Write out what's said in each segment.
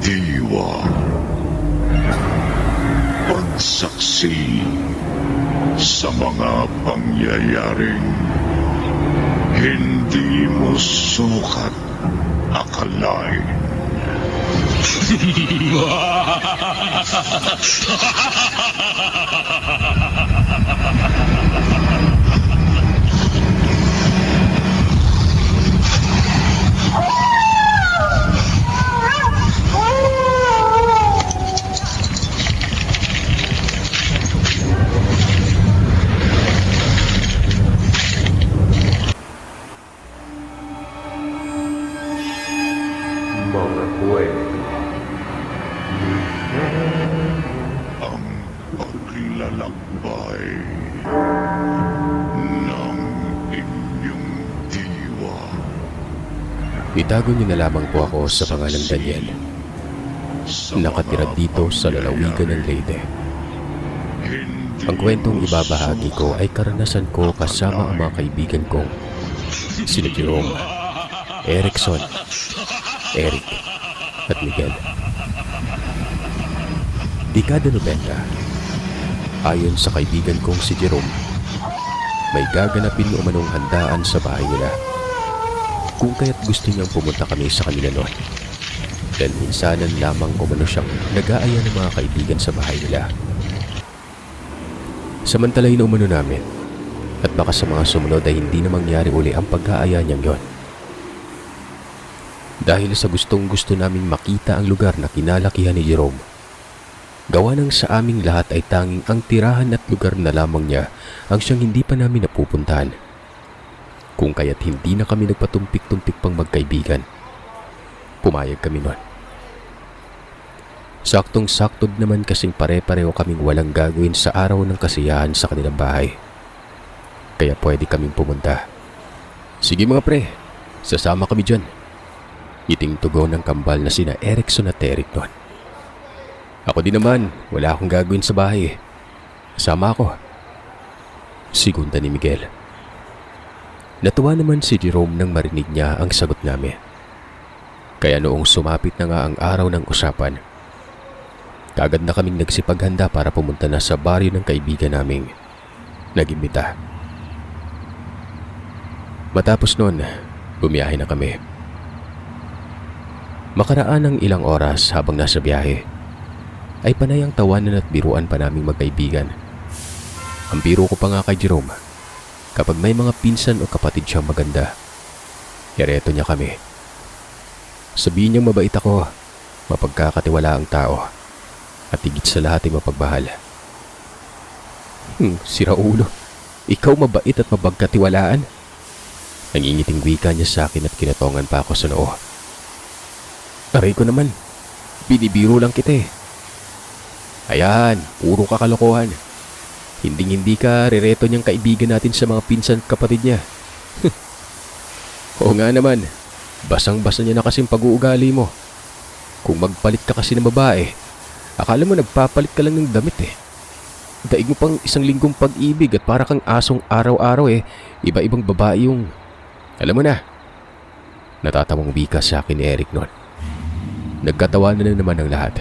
diwa, pagsaksi sa mga pangyayaring hindi mo sukat akalain. Mga kwento Ang paglalakbay ng inyong diwa. Itago niyo na lamang po ako sa pangalang Daniel. Nakatira dito sa lalawigan ng Leyte. Ang kwentong ibabahagi ko ay karanasan ko kasama ang mga kaibigan kong sina Jerome, Erickson, Eric, at Miguel. Dekada 90, ayon sa kaibigan kong si Jerome, may gaganapin umanong handaan sa bahay nila. Kung kaya't gusto niyang pumunta kami sa kanila noon. Dahil minsanan lamang umano siyang nag-aaya ng mga kaibigan sa bahay nila. Samantalahin umano namin, at baka sa mga sumunod ay hindi na mangyari uli ang pag-aaya niyang yon. Dahil sa gustong gusto naming makita ang lugar na kinalakihan ni Jerome, gawa ng sa aming lahat ay tanging ang tirahan at lugar na lamang niya ang siyang hindi pa namin napupuntahan. Kung kaya't hindi na kami nagpatumpik-tumpik pang magkaibigan. Pumayag kami nun. Saktong-sakto naman kasing pare-pareho kaming walang gagawin sa araw ng kasiyahan sa kanilang bahay. Kaya pwede kaming pumunta. Sige mga pre, sasama kami dyan. Iting tugon ng kambal na sina Erickson at Eric nun. Ako din naman, wala akong gagawin sa bahay. Sama ako. Sigunda ni Miguel. Natuwa naman si Jerome nang marinig niya ang sagot namin. Kaya noong sumapit na nga ang araw ng usapan, kagad na kaming nagsipaghanda para pumunta na sa baryo ng kaibigan naming nag-imbita. Matapos nun, bumiyahe na kami. Makaraan ng ilang oras habang nasa biyahe, ay panay ang tawanan at biruan pa naming magkaibigan. Ang biro ko pa nga kay Jerome, kapag may mga pinsan o kapatid siyang maganda, yareto niya kami. Sabihin niyang mabait ako, mapagkakatiwala ang tao, at higit sa lahat ay mapagmahal. Sira ulo, ikaw mabait at mapagkatiwalaan? Nangingiting wika niya sa akin at kinatongan pa ako sa noo. Aray ko naman, binibiro lang kita eh. Ayan, puro kakalokohan. Hinding-hindi ka rereto niyang kaibigan natin sa mga pinsan at kapatid niya. Oo nga naman, basang-basa niya na kasing pag-uugali mo. Kung magpalit ka kasi ng babae, akala mo nagpapalit ka lang ng damit eh. Daig mo pang 1 linggong pag-ibig at para kang asong araw-araw eh, iba-ibang babae yung... Alam mo na, natatamang wika sa akin ni Eric noon. Nagkatawanan na naman ang lahat.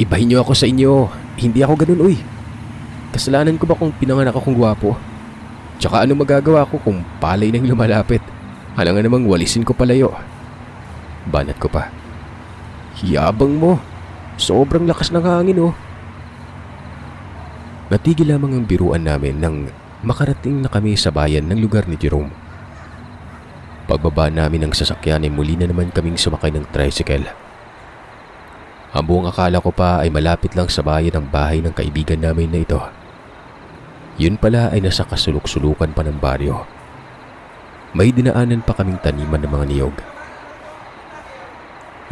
Ibahin niyo ako sa inyo, hindi ako ganun uy. Kasalanan ko ba kung pinanganak akong gwapo? Tsaka ano magagawa ko kung palay nang lumalapit? Halangan namang walisin ko palayo. Banat ko pa. Hiyabang mo, sobrang lakas ng hangin oh. Natigil lamang ang biruan namin nang makarating na kami sa bayan ng lugar ni Jerome. Pagbaba namin ng sasakyan ay muli na naman kaming sumakay ng tricycle. Ang buong akala ko pa ay malapit lang sa bayan ang bahay ng kaibigan namin na ito. Yun pala ay nasa kasulok-sulukan pa ng baryo. May dinaanan pa kaming taniman ng mga niyog.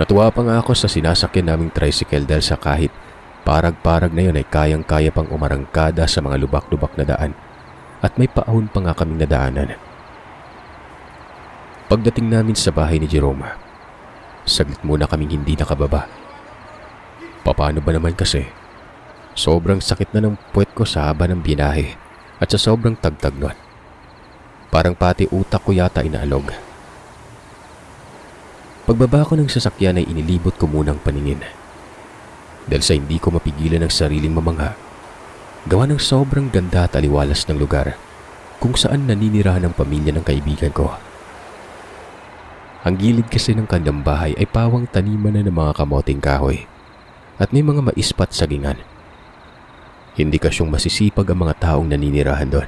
Natuwa pa nga ako sa sinasakyan naming tricycle dahil sa kahit parag-parag na yun ay kayang-kaya pang umarangkada sa mga lubak-lubak na daan at may paahon pa nga kaming nadaanan. Pagdating namin sa bahay ni Jerome, saglit muna kaming hindi nakababa. Paano ba naman kasi? Sobrang sakit na ng puwet ko sa haba ng binahe at sa sobrang tagtag nun. Parang pati utak ko yata inaalog. Pagbaba ko ng sasakyan ay inilibot ko munang paningin. Dahil sa hindi ko mapigilan ang sariling mamangha, gawa ng sobrang ganda at aliwalas ng lugar kung saan naninirahan ang pamilya ng kaibigan ko. Ang gilid kasi ng kanilang bahay ay pawang taniman na ng mga kamoting kahoy at may mga maispat sagingan. Hindi kasyong masisipag ang mga taong naninirahan doon.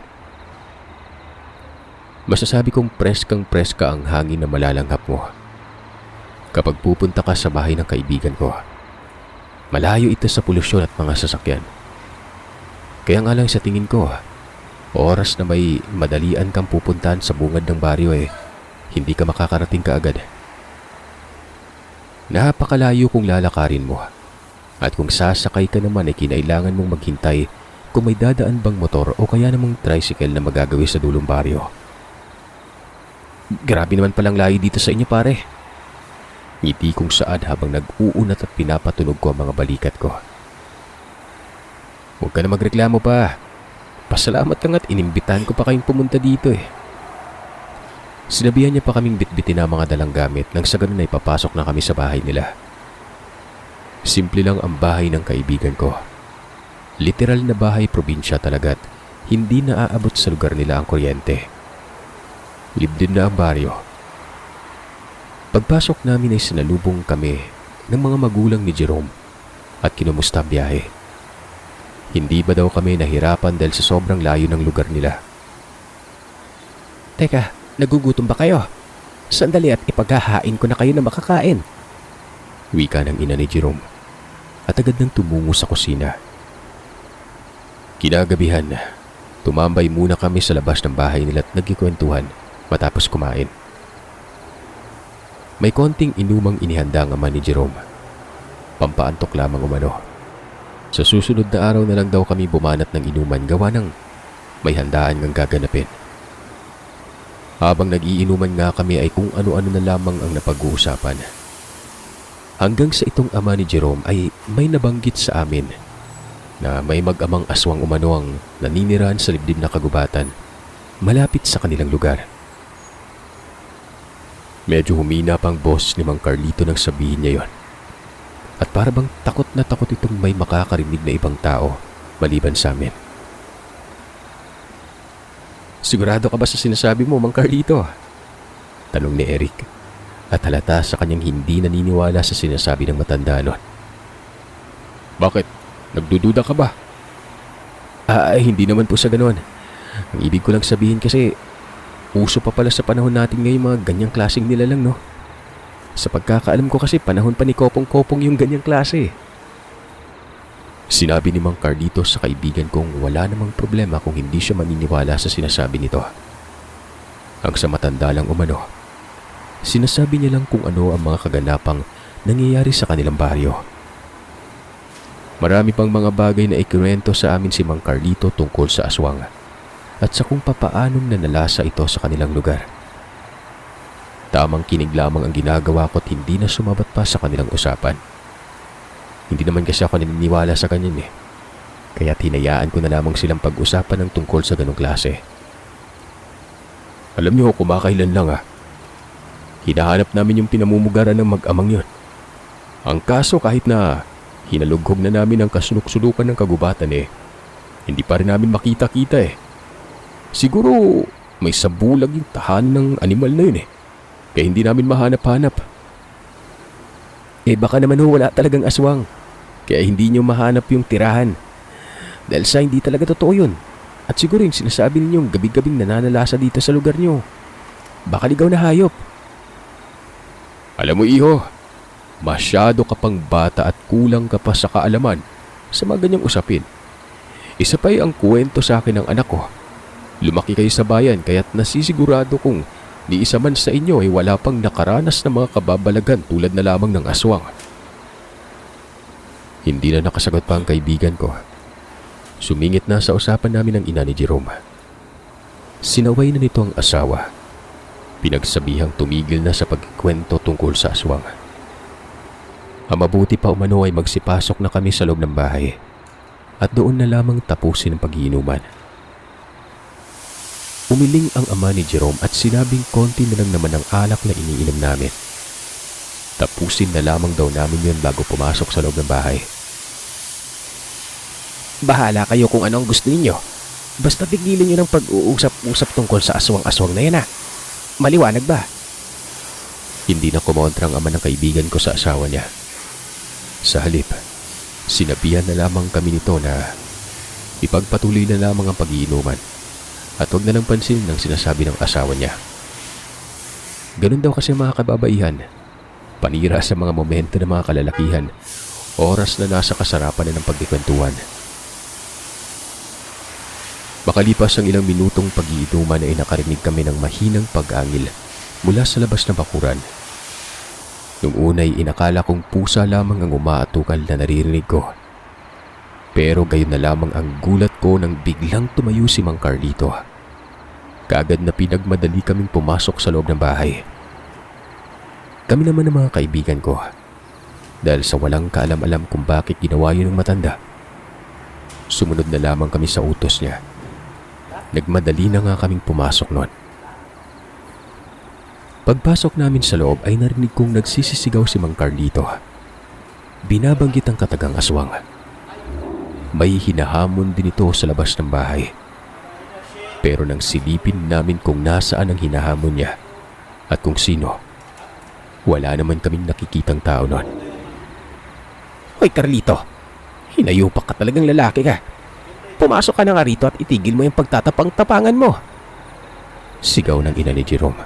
Masasabi kong preskang-preska ang hangin na malalanghap mo kapag pupunta ka sa bahay ng kaibigan ko. Malayo ito sa polusyon at mga sasakyan. Kaya nga lang sa tingin ko, oras na may madalian kang pupuntahan sa bungad ng baryo hindi ka makakarating kaagad. Napakalayo kung lalakarin mo. At kung sasakay ka naman ay kinailangan mong maghintay kung may dadaan bang motor o kaya namang tricycle na magagawi sa dulong baryo. Grabe naman palang layo dito sa inyo, pare. Ngiti kong saad habang nag-uunat at pinapatunog ko ang mga balikat ko. Huwag ka na magreklamo pa. Pasalamat ka nga't inimbitahan ko pa kayong pumunta dito Sinabihan niya pa kaming bitbitin ang mga dalang gamit nang sa ganun ay papasok na kami sa bahay nila. Simple lang ang bahay ng kaibigan ko. Literal na bahay probinsya talaga't hindi naaabot sa lugar nila ang kuryente. Libdin na ang baryo. Pagpasok namin ay sinalubong kami ng mga magulang ni Jerome at kinumusta ang biyahe. Hindi ba daw kami nahirapan dahil sa sobrang layo ng lugar nila? Teka, nagugutom ba kayo? Sandali at ipaghahain ko na kayo na makakain. Wika ng ina ni Jerome at agad nang tumungo sa kusina. Kinagabihan, tumambay muna kami sa labas ng bahay nila at nagkikwentuhan matapos kumain. May konting inumang inihanda ang ama ni Jerome. Pampaantok lamang umano. Sa susunod na araw na lang daw kami bumanat ng inuman gawa ng may handaan ngang gaganapin. Habang nag-iinuman nga kami ay kung ano-ano na lamang ang napag-uusapan. Hanggang sa itong ama ni Jerome ay may nabanggit sa amin na may mag-amang aswang umano ang naninirahan sa libdib na kagubatan malapit sa kanilang lugar. Medyo humina pang boss ni Mang Carlito nang sabihin niya yon. At para bang takot na takot itong may makakarinig na ibang tao maliban sa amin. Sigurado ka ba sa sinasabi mo, Mang Carlito? Tanong ni Eric at halata sa kanyang hindi naniniwala sa sinasabi ng matanda nun. Bakit? Nagdududa ka ba? Hindi naman po sa ganon. Ang ibig ko lang sabihin kasi uso pa pala sa panahon natin ngayon mga ganyang klaseng nilalang, no? Sa pagkakaalam ko kasi panahon pa ni Kopong-Kopong yung ganyang klase. Sinabi ni Mang Carlito sa kaibigan kong wala namang problema kung hindi siya maniniwala sa sinasabi nito. Ang sa matanda lang umano, sinasabi niya lang kung ano ang mga kaganapang nangyayari sa kanilang baryo. Marami pang mga bagay na ikikwento sa amin si Mang Carlito tungkol sa aswang at sa kung papaanong nanalasa ito sa kanilang lugar. Tamang kinig lamang ang ginagawa ko at hindi na sumabat pa sa kanilang usapan. Hindi naman kasi ako naniniwala sa ganyan kaya hinayaan ko na lamang silang pag-usapan ng tungkol sa ganong klase. Alam niyo, kumakailan lang hinahanap namin yung pinamumugaran ng mag-amang yun. Ang kaso kahit na hinalughog na namin ang kasuluk-sulukan ng kagubatan hindi pa rin namin makita-kita Siguro may sabulag yung tahanan ng animal na yun kaya hindi namin mahanap-hanap. Baka naman wala talagang aswang kaya hindi nyo mahanap yung tirahan. Dahil sa hindi talaga totoo yun. At siguro yung sinasabi ninyong gabi-gabing nananalasa dito sa lugar nyo, baka ligaw na hayop. Alam mo, iho, masyado ka pang bata at kulang ka pa sa kaalaman sa mga ganyang usapin. Isa pa ang kwento sa akin ng anak ko. Lumaki kayo sa bayan kaya't nasisigurado kong ni isa man sa inyo ay wala pang nakaranas ng mga kababalagan tulad na lamang ng aswang. Hindi na nakasagot pa ang kaibigan ko. Sumingit na sa usapan namin ng ina ni Jerome. Sinaway na nito ang asawa. Pinagsabihang tumigil na sa pagkwento tungkol sa aswang. Ang mabuti pa umano ay magsipasok na kami sa loob ng bahay at doon na lamang tapusin ang pag-iinuman. Umiling ang ama ni Jerome at sinabing konti na lang naman ang alak na iniinom namin. Tapusin na lamang daw namin yun bago pumasok sa loob ng bahay. Bahala kayo kung ano ang gusto ninyo. Basta tigilan nyo ng pag-uusap-usap tungkol sa aswang-aswang na yan ha. Maliwanag ba? Hindi na kumontra ang ama ng kaibigan ko sa asawa niya. Sa halip, sinabihan na lamang kami nito na ipagpatuloy na lamang ang pag-iinuman at huwag na lang pansin ng sinasabi ng asawa niya. Ganun daw kasi mga kababaihan, panira sa mga momento ng mga kalalakihan, oras na nasa kasarapan na ng pagkikwentuhan. Makalipas ang ilang minutong pag-iinuman ay nakarinig kami ng mahinang pag-angil mula sa labas ng bakuran. Nung unay inakala kong pusa lamang ang umaatukal na naririnig ko. Pero gayon na lamang ang gulat ko nang biglang tumayo si Mang Carlito. Kaagad na pinagmadali kaming pumasok sa loob ng bahay. Kami naman ng mga kaibigan ko, dahil sa walang kaalam-alam kung bakit ginawa yun ng matanda, sumunod na lamang kami sa utos niya. Nagmadali na nga kaming pumasok noon. Pagpasok namin sa loob ay narinig kong nagsisisigaw si Mang Carlito. Binabanggit ang katagang aswang. May hinahamon din ito sa labas ng bahay. Pero nang silipin namin kung nasaan ang hinahamon niya at kung sino, wala naman kaming nakikitang tao noon. Hoy Carlito, hinayupak ka talagang lalaki ka. Pumasok ka na nga rito at itigil mo yung pagtatapang-tapangan mo. Sigaw ng ina ni Jerome.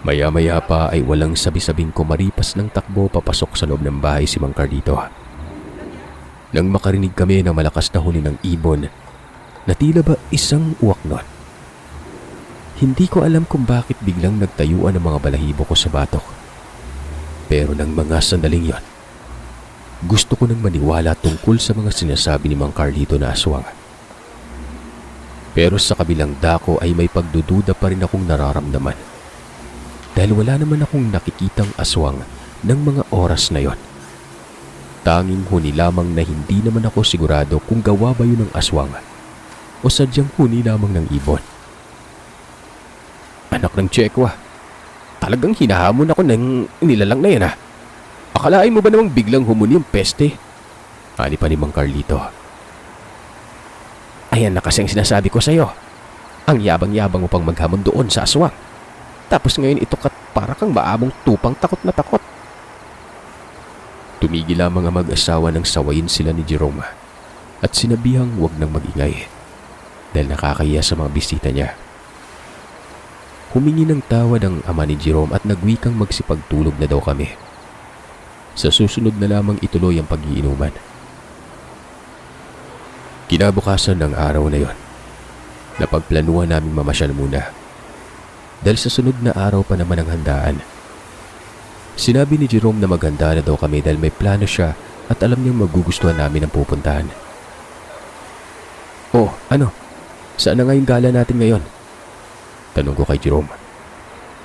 Maya-maya pa ay walang sabi-sabing kumaripas ng takbo papasok sa loob ng bahay si Mang Carlito. Nang makarinig kami ng malakas na huni ng ibon, na tila ba isang uwak nun. Hindi ko alam kung bakit biglang nagtayuan ang mga balahibo ko sa batok. Pero nang mga sandaling yon, gusto ko nang maniwala tungkol sa mga sinasabi ni Mang Carlito na aswang. Pero sa kabilang dako ay may pagdududa pa rin akong nararamdaman. Dahil wala naman akong nakikitang aswang ng mga oras na yon. Tanging huni lamang na hindi naman ako sigurado kung gawa ba yun ng aswang o sadyang huni lamang ng ibon. Anak ng Tsekwa, talagang hinahamon ako ng nilalang na yan ha. Akalain mo ba namang biglang humuni yung peste? Ani pa ni Mang Carlito. Ayan na kasi ang sinasabi ko sa'yo. Ang yabang-yabang mo pang maghamon doon sa aswang. Tapos ngayon ito para kang maamong tupang takot na takot. Tumigil lamang ang mag-asawa nang sawayin sila ni Jerome at sinabihang huwag nang magingay dahil nakakahiya sa mga bisita niya. Humingi ng tawad ang ama ni Jerome at nagwikang magsipagtulog na daw kami. Sa susunod na lamang ituloy ang pag-iinuman. Kinabukasan ng araw na yon, napagplanuhan namin mamasyal muna. Dahil sa sunod na araw pa naman ang handaan. Sinabi ni Jerome na maghanda na daw kami dahil may plano siya at alam niyang magugustuhan namin ang pupuntahan. Oh, ano? Saan na nga yung gala natin ngayon? Tanong ko kay Jerome.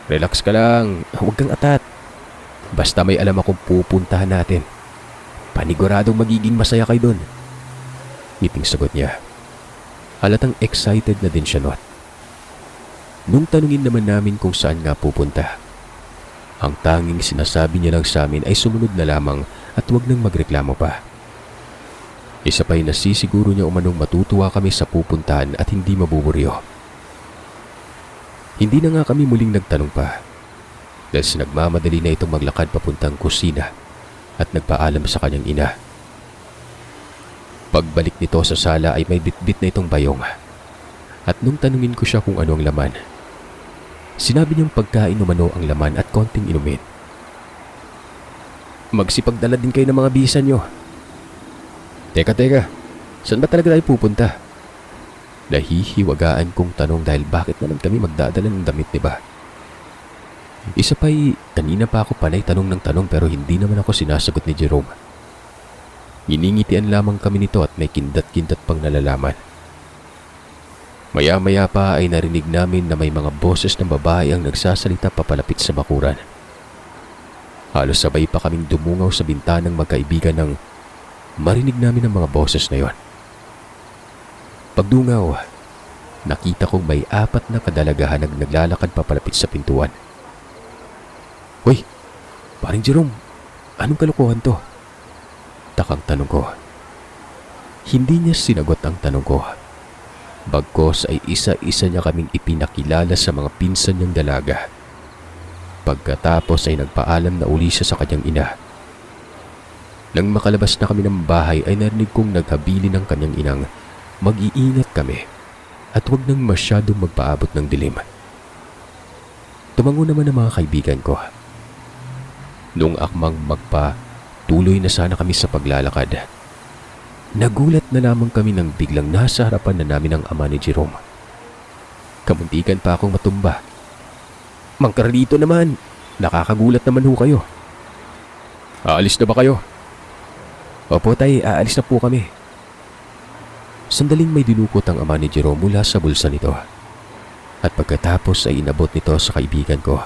Relax ka lang, huwag kang atat. Basta may alam akong pupuntahan natin. Paniguradong magiging masaya kayo doon. Ngiting sagot niya. Halatang excited na din siya noon. Nung tanungin naman namin kung saan nga pupunta, ang tanging sinasabi niya lang sa amin ay sumunod na lamang at huwag nang magreklamo pa. Isa pa'y nasisiguro niya umanong matutuwa kami sa pupuntahan at hindi mabuburyo. Hindi na nga kami muling nagtanong pa dahil sa nagmamadali na itong maglakad papuntang kusina at nagpaalam sa kanyang ina. Pagbalik nito sa sala ay may bitbit na itong bayong at nung tanungin ko siya kung ano ang laman, sinabi niyang pagkain umano ang laman at konting inumin. Magsipagdala din kayo ng mga bisan niyo. Teka, saan ba talaga tayo pupunta? Nahihiwagaan kong tanong dahil bakit naman kami magdadala ng damit, diba? Isa pa'y kanina pa ako panay tanong ng tanong pero hindi naman ako sinasagot ni Jerome. Iningitian lamang kami nito at may kindat-kindat pang nalalaman. Maya-maya pa ay narinig namin na may mga boses ng babae ang nagsasalita papalapit sa bakuran. Halos sabay pa kaming dumungaw sa bintanang magkaibigan nang marinig namin ang mga boses na yon. Pagdungaw, nakita kong may 4 na kadalagahan ang naglalakad papalapit sa pintuan. Hoy, Paring Jerome, anong kalokohan to? Takang tanong ko. Hindi niya sinagot ang tanong ko. Bagkos ay isa-isa niya kaming ipinakilala sa mga pinsan niyang dalaga. Pagkatapos ay nagpaalam na uli siya sa kanyang ina. Nang makalabas na kami ng bahay ay narinig kong naghabilin ng kanyang inang mag-iingat kami at huwag nang masyadong magpaabot ng dilim. Tumango naman ang mga kaibigan ko. Noong akmang magpa-tuloy na sana kami sa paglalakad, nagulat na lamang kami nang biglang nasa harapan na namin ang ama ni Jerome. Kamuntikan pa akong matumba. Mang Carlito naman, nakakagulat naman ho kayo. Aalis na ba kayo? Opo tay, aalis na po kami. Sandaling may dinukot ang ama ni Jerome mula sa bulsa nito. At pagkatapos ay inabot nito sa kaibigan ko.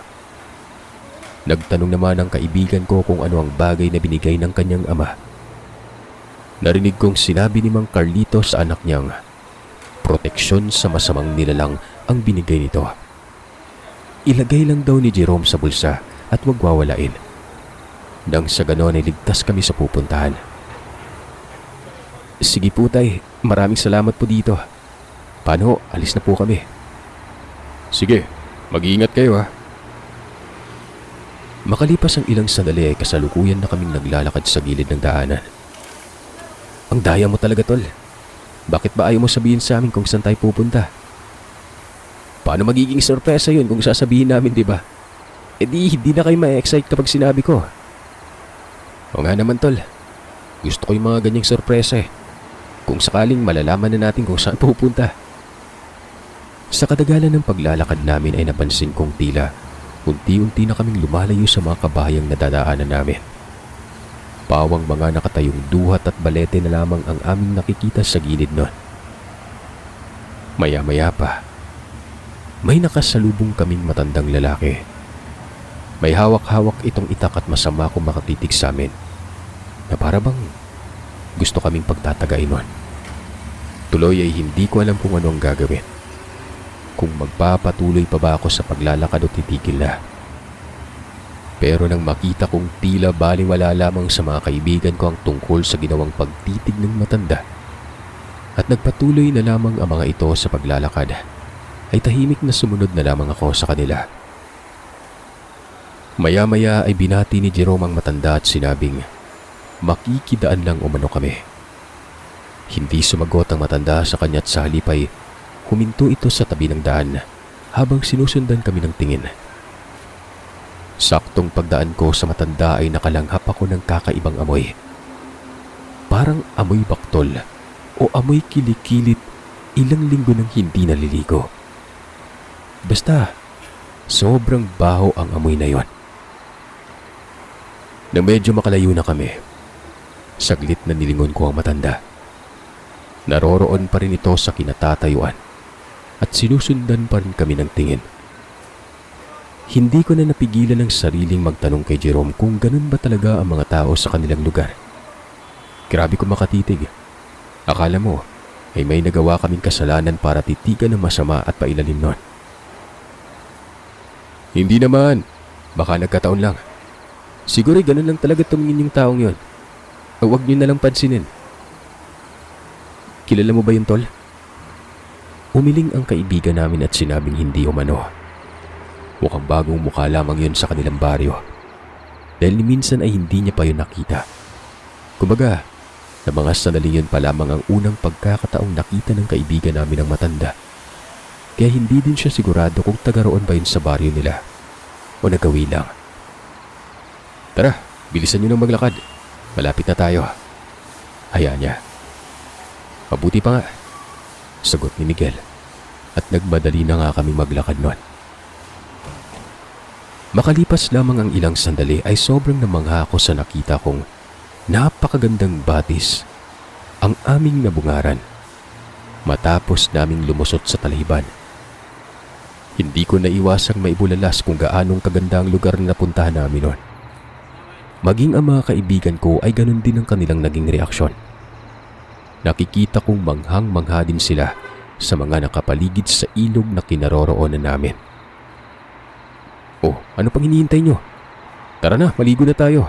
Nagtanong naman ang kaibigan ko kung ano ang bagay na binigay ng kanyang ama. Narinig kong sinabi ni Mang Carlito sa anak niyang proteksyon sa masamang nilalang ang binigay nito. Ilagay lang daw ni Jerome sa bulsa at wag wawalain. Nang sa ganon ay ligtas kami sa pupuntahan. Sige po tay, maraming salamat po dito. Paano, alis na po kami. Sige, mag-iingat kayo ha. Makalipas ang ilang sandali ay kasalukuyan na kaming naglalakad sa gilid ng daanan. Ang daya mo talaga tol. Bakit ba ayaw mo sabihin sa amin kung saan tayo pupunta? Paano magiging sorpresa yun kung sasabihin namin, di ba? E di, hindi na kayo ma-excite kapag sinabi ko. O nga naman tol, gusto ko yung mga ganyang sorpresa eh. Kung sakaling malalaman na natin kung saan pupunta. Sa katagalan ng paglalakad namin ay napansin kong tila unti-unti na kaming lumalayo sa mga kabahayang nadadaanan namin. Pawang mga nakatayong duhat at balete na lamang ang aming nakikita sa gilid nun. Maya-maya pa, may nakasalubong kaming matandang lalaki. May hawak-hawak itong itak at masama kung makatitig sa amin na para bang gusto kaming pagtatagain nun. Tuloy ay hindi ko alam kung ano ang gagawin. Kung magpapatuloy pa ba ako sa paglalakad o titigil na. Pero nang makita kong tila baliwala lamang sa mga kaibigan ko ang tungkol sa ginawang pagtitig ng matanda at nagpatuloy na lamang ang mga ito sa paglalakad, ay tahimik na sumunod na lamang ako sa kanila. Maya-maya ay binati ni Jerome ang matanda at sinabing makikidaan lang umano kami. Hindi sumagot ang matanda sa kanya at sa halip ay huminto ito sa tabi ng daan habang sinusundan kami ng tingin. Saktong pagdaan ko sa matanda ay nakalanghap ako ng kakaibang amoy. Parang amoy baktol o amoy kilikilit ilang linggo nang hindi naliligo. Basta, sobrang baho ang amoy na yon. Nang medyo makalayo na kami, saglit na nilingon ko ang matanda. Naroroon pa rin ito sa kinatatayuan at sinusundan pa rin kami ng tingin. Hindi ko na napigilan ang sariling magtanong kay Jerome kung ganun ba talaga ang mga tao sa kanilang lugar. Grabe ko makatitig. Akala mo ay may nagawa kaming kasalanan para titigan ng masama at pailalim nun. Hindi naman. Baka nagkataon lang. Siguro ganun lang talaga tumingin yung taong yon. Huwag niyo na lang pansinin. Kilala mo ba yun, tol? Umiling ang kaibigan namin at sinabing hindi umano. Mukhang bagong mukha lamang yun sa kanilang baryo. Dahil minsan ay hindi niya pa yun nakita. Kumbaga, na mga sandali yun pa lamang ang unang pagkakataong nakita ng kaibigan namin ang matanda. Kaya hindi din siya sigurado kung taga roon ba yun sa baryo nila o nagawi lang. Tara, bilisan nyo nang maglakad. Malapit na tayo. Hayaan niya. Mabuti pa nga, sagot ni Miguel, at nagmadali na nga kami maglakad nun. Makalipas lamang ang ilang sandali ay sobrang namangha ako sa nakita kong napakagandang batis ang aming nabungaran matapos naming lumusot sa talhiban. Hindi ko naiwasang maibulalas kung gaanong kaganda ang lugar na napuntahan namin nun. Maging ang mga kaibigan ko ay ganun din ang kanilang naging reaksyon. Nakikita kong manghang-mangha din sila sa mga nakapaligid sa ilog na kinaroroonan namin. Oh, ano pang hinihintay nyo? Tara na, maligo na tayo.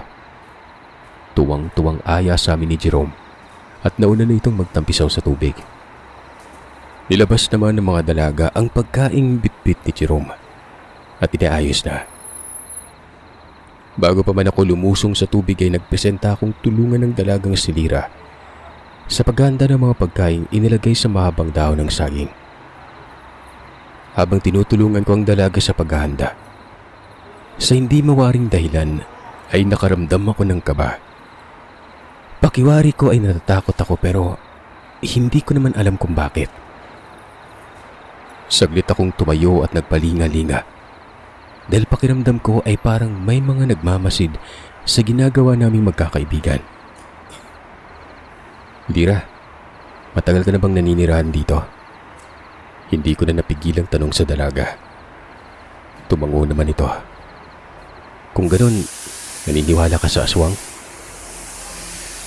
Tuwang-tuwang aya sa amin ni Jerome at nauna na itong magtampisaw sa tubig. Nilabas naman ng mga dalaga ang pagkaing bitbit ni Jerome at inaayos na. Bago pa man ako lumusong sa tubig ay nagpresenta akong tulungan ng dalagang si Lira sa paghahanda ng mga pagkaing inilagay sa mahabang dahon ng saging. Habang tinutulungan ko ang dalaga sa paghahanda, sa hindi mawaring dahilan ay nakaramdam ako ng kaba. Pakiwari ko ay natatakot ako pero hindi ko naman alam kung bakit. Saglit akong tumayo at nagpalinga-linga dahil pakiramdam ko ay parang may mga nagmamasid sa ginagawa naming magkakaibigan. Lira, matagal ka na bang naninirahan dito? Hindi ko na napigilang tanong sa dalaga. Tumango naman ito. Kung ganun, naniniwala ka sa aswang?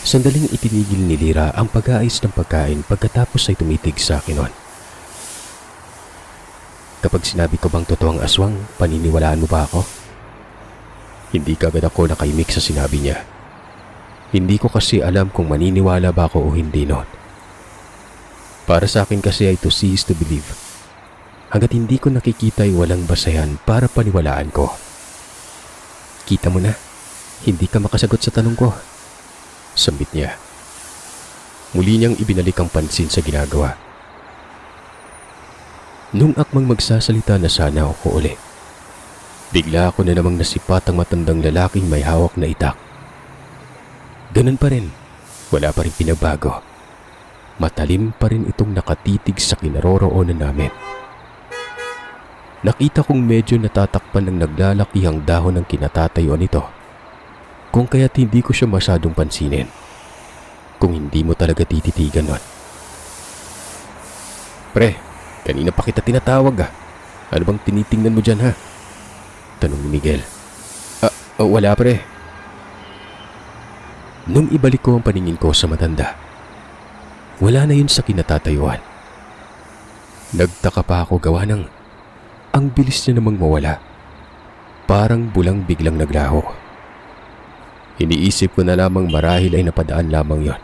Sandaling itinigil ni Lira ang pag-aayos ng pagkain pagkatapos ay tumitig sa akin noon. Kapag sinabi ko bang totoong aswang, paniniwalaan mo ba ako? Hindi kagad ako nakaimik sa sinabi niya. Hindi ko kasi alam kung maniniwala ba ako o hindi noon. Para sa akin kasi ay to see is to believe. Hanggat hindi ko nakikita ay walang basayan para paniwalaan ko. Kita mo na, hindi ka makasagot sa tanong ko. Sambit niya. Muli niyang ibinalik ang pansin sa ginagawa. Nung akmang magsasalita na sana ako uli, bigla ako na namang nasipat ang matandang lalaking may hawak na itak. Ganun pa rin, wala pa rin pinabago. Matalim pa rin itong nakatitig sa kinaroroonan namin. Nakita kong medyo natatakpan ng naglalakihang dahon ng kinatatayuan nito. Kung kaya't hindi ko siya masyadong pansinin. Kung hindi mo talaga tititigan nun. Pre, kanina pa kita tinatawag ah. Ano bang tinitingnan mo dyan ha? Tanong ni Miguel. Wala pre. Nung ibalik ko ang paningin ko sa matanda, wala na yun sa kinatatayuan. Nagtaka pa ako gawa ng ang bilis niya namang mawala. Parang bulang biglang naglaho. Iniisip ko na lamang marahil ay napadaan lamang yon.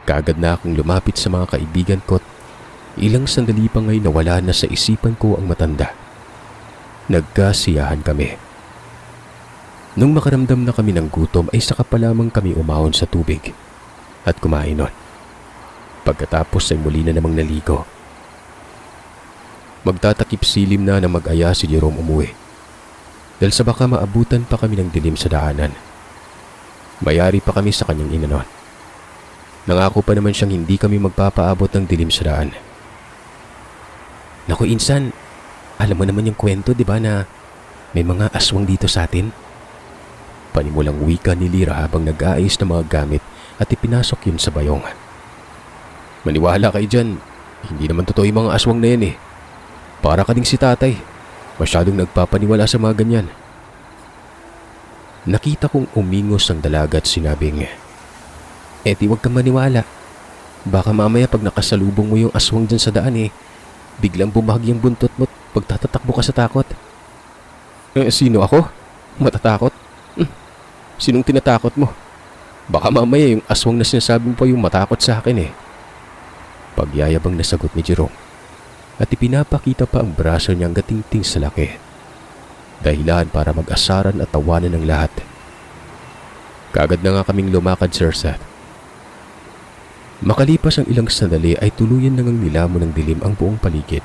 Kaagad na akong lumapit sa mga kaibigan ko at ilang sandali pa ngay nawala na sa isipan ko ang matanda. Nagkasiyahan kami. Nung makaramdam na kami ng gutom ay saka pa lamang kami umahon sa tubig at kumain nun. Pagkatapos ay muli na namang naligo. Magtatakip silim na mag-aya si Jerome umuwi dahil sa baka maabutan pa kami ng dilim sa daanan. Mayari pa kami sa kanyang ina noon. Nangako pa naman siyang hindi kami magpapaabot ng dilim sa daan. Naku insan, alam mo naman yung kwento di ba na may mga aswang dito sa atin? Panimulang wika ni Lira habang nag-aayos ng mga gamit at ipinasok yun sa bayong. Maniwala kayo dyan, hindi naman totoo yung mga aswang na yan eh. Para ka ding si tatay, masyadong nagpapaniwala sa mga ganyan. Nakita kong umingos ang dalaga at sinabing, di wag kang maniwala. Baka mamaya pag nakasalubong mo yung aswang dyan sa daan biglang bumahagi ang buntot mo at pagtatatakbo ka sa takot. Sino ako? Matatakot? Sinong tinatakot mo? Baka mamaya yung aswang na sinasabi mo pa yung matakot sa akin Pagyayabang nasagot ni Jerome at ipinapakita pa ang braso niyang gatingting sa laki. Dahilan para mag-asaran at tawanan ng lahat. Kaagad na nga kaming lumakad Sir Seth. Makalipas ang ilang sandali ay tuluyan na ngang nilamon ng dilim ang buong paligid.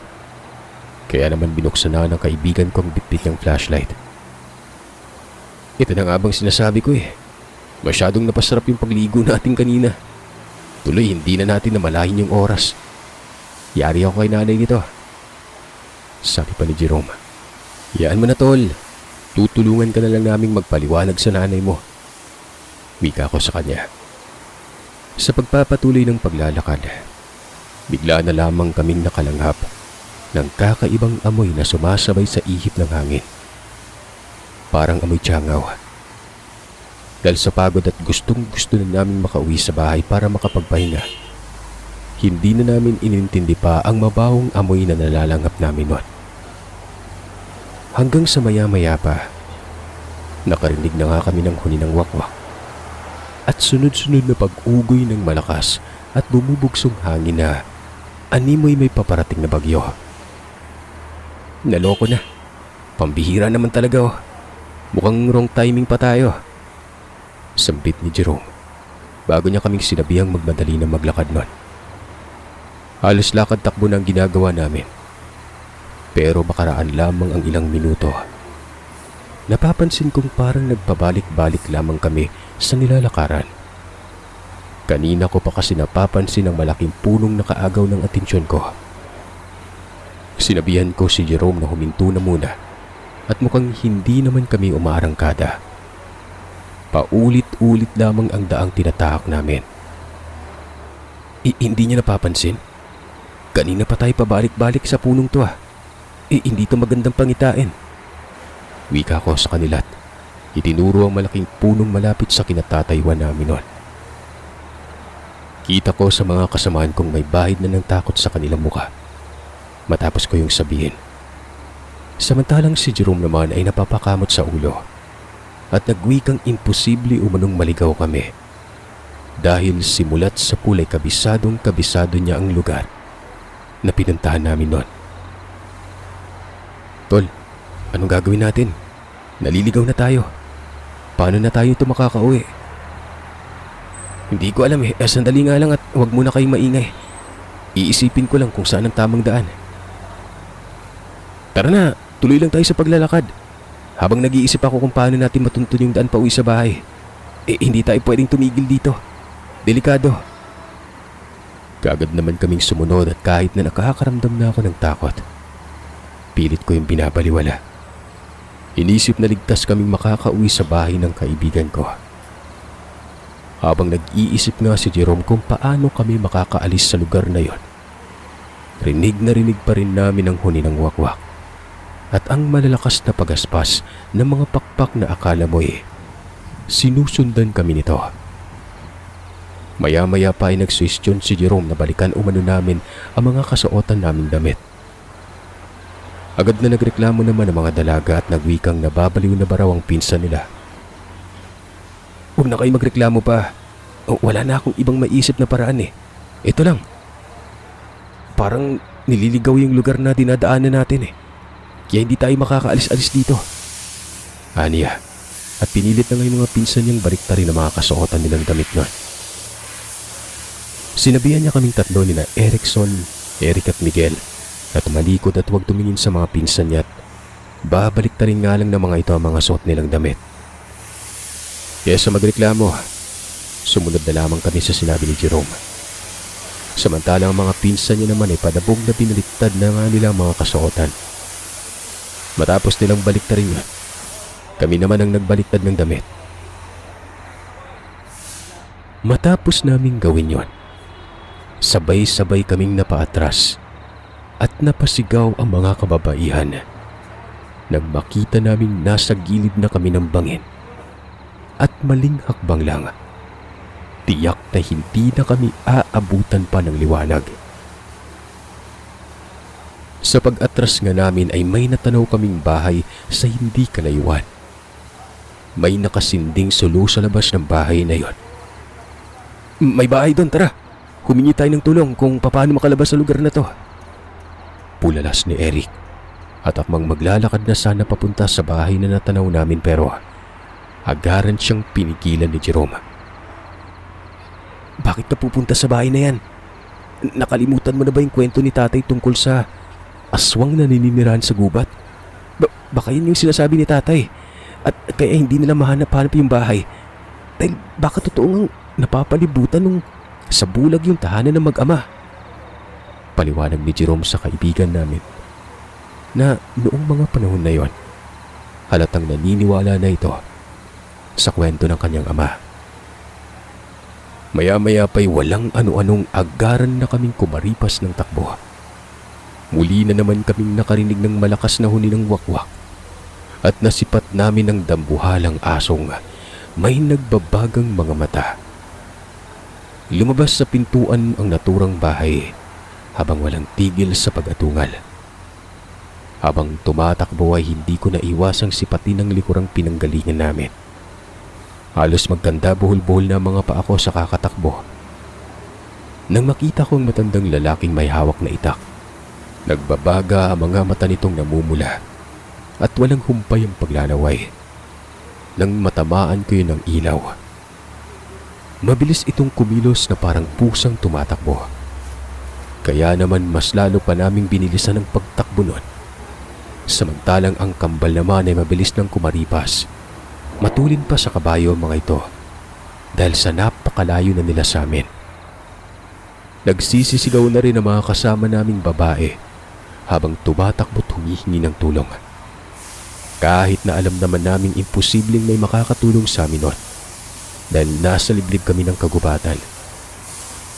Kaya naman binuksan na ng kaibigan ko ang bitbit ng flashlight. Ito na nga bang sinasabi ko Masyadong napasarap yung pagligo natin kanina. Tuloy hindi na natin namalahin yung oras. Yari ako kay nanay nito. Sabi pa ni Jerome. Yaan mo na tol. Tutulungan ka na lang naming magpaliwanag sa nanay mo. Wika ko sa kanya. Sa pagpapatuloy ng paglalakad, bigla na lamang kaming nakalanghap ng kakaibang amoy na sumasabay sa ihip ng hangin. Parang amoy tiyangaw. Dahil sa pagod at gustong-gusto na namin makauwi sa bahay para makapagpahinga, hindi na namin inintindi pa ang mabawong amoy na nalalanghap namin noon. Hanggang sa maya-maya pa, Nakarinig na nga kami ng huni ng wakwak at sunod-sunod na pag-ugoy ng malakas at bumubugsong hangin na animoy may paparating na bagyo. Naloko na. Pambihira naman talaga oh. Mukhang wrong timing pa tayo. Sambit ni Jerome bago niya kaming sinabihang magmadali na maglakad nun. Halos lakad takbo na ang ginagawa namin. Pero makaraan lamang ang ilang minuto. Napapansin kong parang nagpabalik-balik lamang kami sa nilalakaran. Kanina ko pa kasi napapansin ang malaking punong nakaagaw ng atensyon ko. Sinabihan ko si Jerome na huminto na muna at mukhang hindi naman kami umaarangkada. Paulit-ulit lamang ang daang tinatahak namin. Hindi niya napapansin? Kanina pa tayo pabalik-balik sa punong to ah. Hindi to magandang pangitain. Wika ko sa kanila't itinuro ang malaking punong malapit sa kinatatayuan namin noon. Kita ko sa mga kasamaan kong may bahid na ng takot sa kanilang muka matapos ko yung sabihin. Samantalang si Jerome naman ay napapakamot sa ulo at nagwikang imposible umanong maligaw kami dahil simulat sa pulay kabisado niya ang lugar na pinuntahan namin noon. Tol, anong gagawin natin? Naliligaw na tayo. Paano na tayo ito makakauwi? Hindi ko alam eh. Sandali nga lang at huwag muna kayong maingay. Iisipin ko lang kung saan ang tamang daan. Tara na, tuloy lang tayo sa paglalakad. Habang nag-iisip ako kung paano natin matuntun yung daan pauwi sa bahay. Hindi tayo pwedeng tumigil dito. Delikado. Kaagad naman kaming sumunod at kahit na nakakaramdam na ako ng takot, pilit ko yung binabaliwala. Inisip na ligtas kaming makakauwi sa bahay ng kaibigan ko. Habang nag-iisip nga si Jerome kung paano kami makakaalis sa lugar na yon, rinig na rinig pa rin namin ang huni ng wakwak at ang malalakas na pagaspas ng mga pakpak na akala mo'y sinusundan kami nito. Maya-maya pa ay nagsuwestyon si Jerome na balikan umano namin ang mga kasuotan naming damit. Agad na nagreklamo naman ang mga dalaga at nagwikang nababaliw na ba raw ang pinsan nila. Huwag na kayo magreklamo pa. Wala na akong ibang maisip na paraan eh. Ito lang. Parang nililigaw yung lugar na dinadaanan natin eh. Kaya hindi tayo makakaalis-alis dito. Aniya. At pinilit na ngayon mga pinsan niyang baliktarin ang mga kasuotan nilang damit nun. Sinabihan niya kaming tatlo nina Erickson, Eric at Miguel at malikot at huwag tumingin sa mga pinsan niya at babalik na rin nga lang ng mga ito ang mga suot nilang damit. Kesa magreklamo, sumunod na lamang kami sa sinabi ni Jerome. Samantalang ang mga pinsan niya naman ay padabog na pinaliktad na nga nila mga kasuotan. Matapos nilang balik na rin, kami naman ang nagbaliktad ng damit. Matapos naming gawin yon, sabay-sabay kaming napaatras at napasigaw ang mga kababaihan nang makita naming nasa gilid na kami ng bangin at maling hakbang lang. Tiyak na hindi na kami aabutan pa ng liwanag. Sa pag-atras nga namin ay may natanaw kaming bahay sa hindi kalayuan. May nakasinding sulo sa labas ng bahay na yon. May bahay doon, tara! Humingi tayo ng tulong kung paano makalabas sa lugar na to. Pulalas ni Eric at akmang maglalakad na sana papunta sa bahay na natanaw namin pero agaran siyang pinigilan ni Jerome. Bakit ka pupunta sa bahay na yan? Nakalimutan mo na ba yung kwento ni tatay tungkol sa aswang na nininirahan sa gubat? Baka yun yung sinasabi ni tatay at kaya hindi nila mahanap-hanap yung bahay dahil baka totoong napapalibutan nung sa bulag yung tahanan ng mag-ama. Paliwanag ni Jerome sa kaibigan namin na noong mga panahon na yon, halatang naniniwala na ito sa kwento ng kanyang ama. Maya-maya pa'y walang ano-anong agaran na kaming kumaripas ng takbo. Muli na naman kaming nakarinig ng malakas na huni ng wakwak at nasipat namin ng dambuhalang asong may nagbabagang mga mata. Lumabas sa pintuan ang naturang bahay habang walang tigil sa pag-atungal. Habang tumatakbo ay hindi ko naiwasang sipatin ang likurang pinanggalingan namin. Halos magkanda buhol-buhol na mga paa ko sa kakatakbo. Nang makita ko ang matandang lalaking may hawak na itak, nagbabaga ang mga mata nitong namumula at walang humpay ang paglalaway. Nang matamaan ko yun ng ilaw, mabilis itong kumilos na parang pusang tumatakbo. Kaya naman mas lalo pa naming binilisan ang pagtakbo nun. Samantalang ang kambal naman ay mabilis nang kumaripas. Matulin pa sa kabayo ang mga ito dahil sa napakalayo na nila sa amin. Nagsisisigaw na rin ang mga kasama naming babae habang tumatakbo't humihingi ng tulong. Kahit na alam naman naming imposibleng may makakatulong sa amin nun dahil nasa liblib kami ng kagubatan.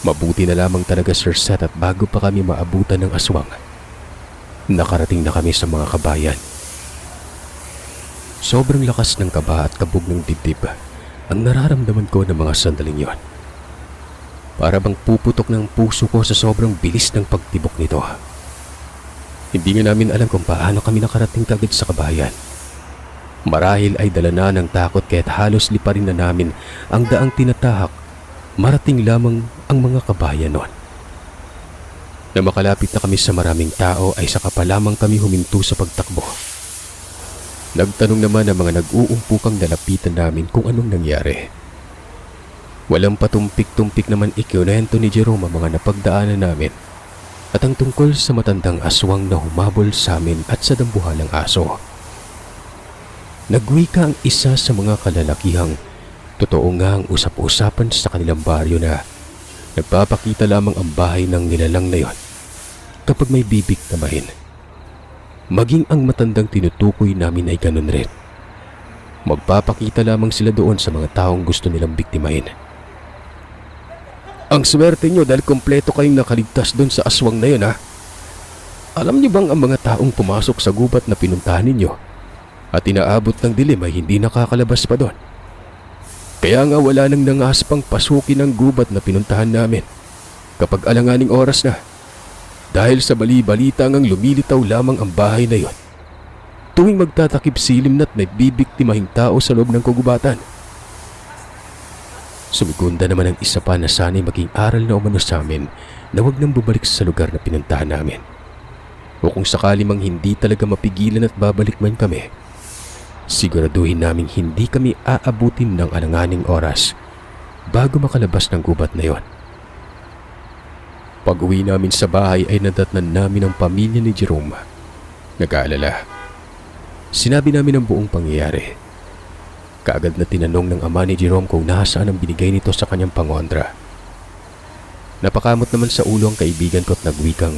Mabuti na lamang talaga, Sir Seth, at bago pa kami maabutan ng aswang, nakarating na kami sa mga kabayan. Sobrang lakas ng kaba at kabog ng dibdib ang nararamdaman ko ng mga sandaling yon. Para bang puputok ng puso ko sa sobrang bilis ng pagtibok nito. Hindi nga namin alam kung paano kami nakarating kagad sa kabayan. Marahil ay dala na ng takot kaya't halos liparin na namin ang daang tinatahak. Marating lamang ang mga kabayan nun. Na makalapit na kami sa maraming tao ay saka pa lamang kami huminto sa pagtakbo. Nagtanong naman ang mga nag-uumpukang lalapitan namin kung anong nangyari. Walang patumpik-tumpik naman ikiunento ni Jerome ang mga napagdaanan namin at ang tungkol sa matandang aswang na humabol sa amin at sa dambuhalang aso. Nagwika ang isa sa mga kalalakihang totoo nga ang usap-usapan sa kanilang baryo na nagpapakita lamang ang bahay ng nilalang na yon kapag may bibiktamahin. Maging ang matandang tinutukoy namin ay ganun rin. Magpapakita lamang sila doon sa mga taong gusto nilang biktimahin. Ang swerte nyo dahil kompleto kayong nakaligtas doon sa aswang na yun, ha? Alam niyo bang ang mga taong pumasok sa gubat na pinuntahan ninyo at inaabot ng dilim ay hindi nakakalabas pa doon? Kaya nga wala nang nangaspang pasukin ang gubat na pinuntahan namin kapag alanganing oras na. Dahil sa bali-balita ngang lumilitaw lamang ang bahay na yon tuwing magtatakip silim na't may bibiktimahing tao sa loob ng kagubatan. Sumigunda naman ang isa pa na sana'y maging aral na umano sa amin na huwag nang bumalik sa lugar na pinuntahan namin. O kung sakali mang hindi talaga mapigilan at babalik man kami, siguraduhin naming hindi kami aabutin ng alanganing oras bago makalabas ng gubat na yon. Pag-uwi namin sa bahay ay nadatnan namin ang pamilya ni Jerome. Nag-aalala. Sinabi namin ang buong pangyayari. Kaagad na tinanong ng ama ni Jerome kung nasaan ang binigay nito sa kanyang pangondra. Napakamot naman sa ulo ang kaibigan ko at nagwikang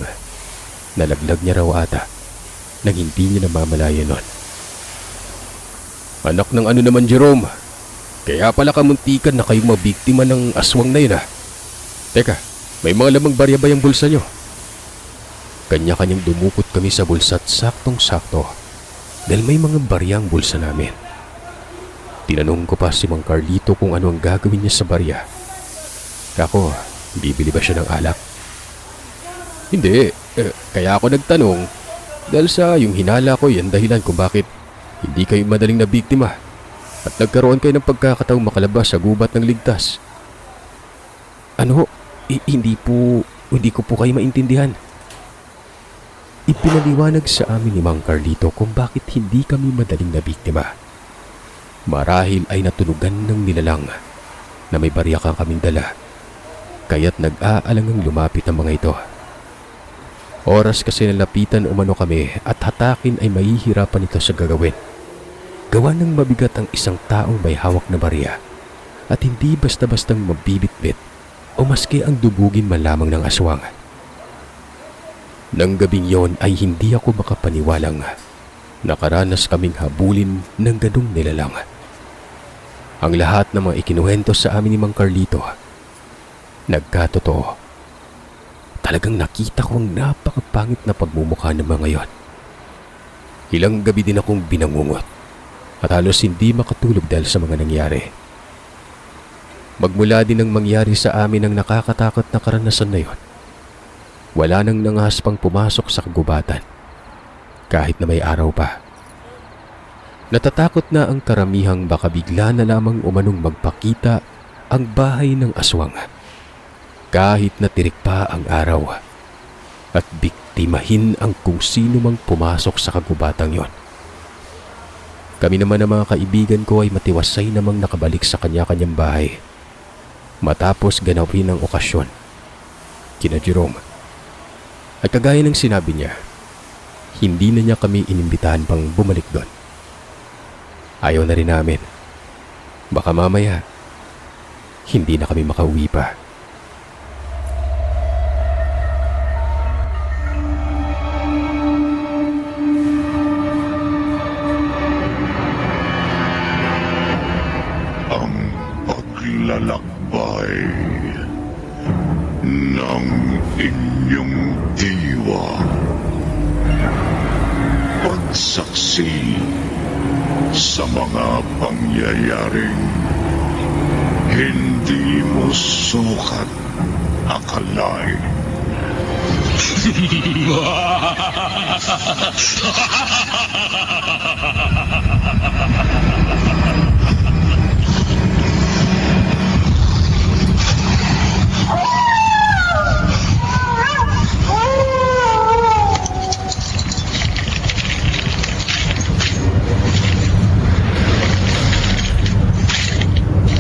nalaglag niya raw ata nang hindi niya namamalayan nun. Anak ng ano naman, Jerome? Kaya pala kamuntikan na kayong mabiktima ng aswang na yun, ha? Teka, may mga lamang barya ba yung bulsa nyo? Kanya-kanyang dumukot kami sa bulsa at saktong-sakto dahil may mga barya ang bulsa namin. Tinanong ko pa si Mang Carlito kung ano ang gagawin niya sa barya. Ako, bibili ba siya ng alak? Hindi, kaya ako nagtanong dahil sa yung hinala ko yan dahilan kung bakit hindi kayo madaling nabiktima at nagkaroon kayo ng pagkakataong makalabas sa gubat ng ligtas. Ano? Hindi ko po kayo maintindihan. Ipinaliwanag sa amin ni Mang Carlito kung bakit hindi kami madaling nabiktima. Marahil ay natunugan ng nilalang na may barya ka kaming dala, kaya't nag-aalangang lumapit ang mga ito. Oras kasi nalapitan umano kami at hatakin ay mahihirapan ito sa gagawin. Gawa ng mabigat ang isang taong may hawak na barya at hindi basta-bastang mabibitbit o maski ang dubugin man lamang ng aswang. Nang gabing yon ay hindi ako makapaniwalang nakaranas kaming habulin ng ganung nilalang. Ang lahat ng mga ikinuwento sa amin ni Mang Carlito nagkatotoo. Talagang nakita ko ang napakapangit na pagmumukha ng mga yon. Ilang gabi din akong binangungot at halos hindi makatulog dahil sa mga nangyari. Magmula din ang mangyari sa amin ang nakakatakot na karanasan na yon. Wala nang nangahaspang pumasok sa kagubatan. kahit na may araw pa. Natatakot na ang karamihang baka bigla na lamang umanong magpakita ang bahay ng aswang. Kahit na tirik pa ang araw at biktimahin ang kung sino mang pumasok sa kagubatang yon. Kami naman ng mga kaibigan ko ay matiwasay namang nakabalik sa kanya-kanyang bahay matapos ganapin ang okasyon kina Jerome. At kagaya ng sinabi niya, hindi na niya kami inimbitahan pang bumalik doon. Ayaw na rin namin. Baka mamaya, hindi na kami makauwi pa. Ang paglalakbay ng inyong diwa. Pagsaksi sa mga pangyayaring hindi mo sukat akalain.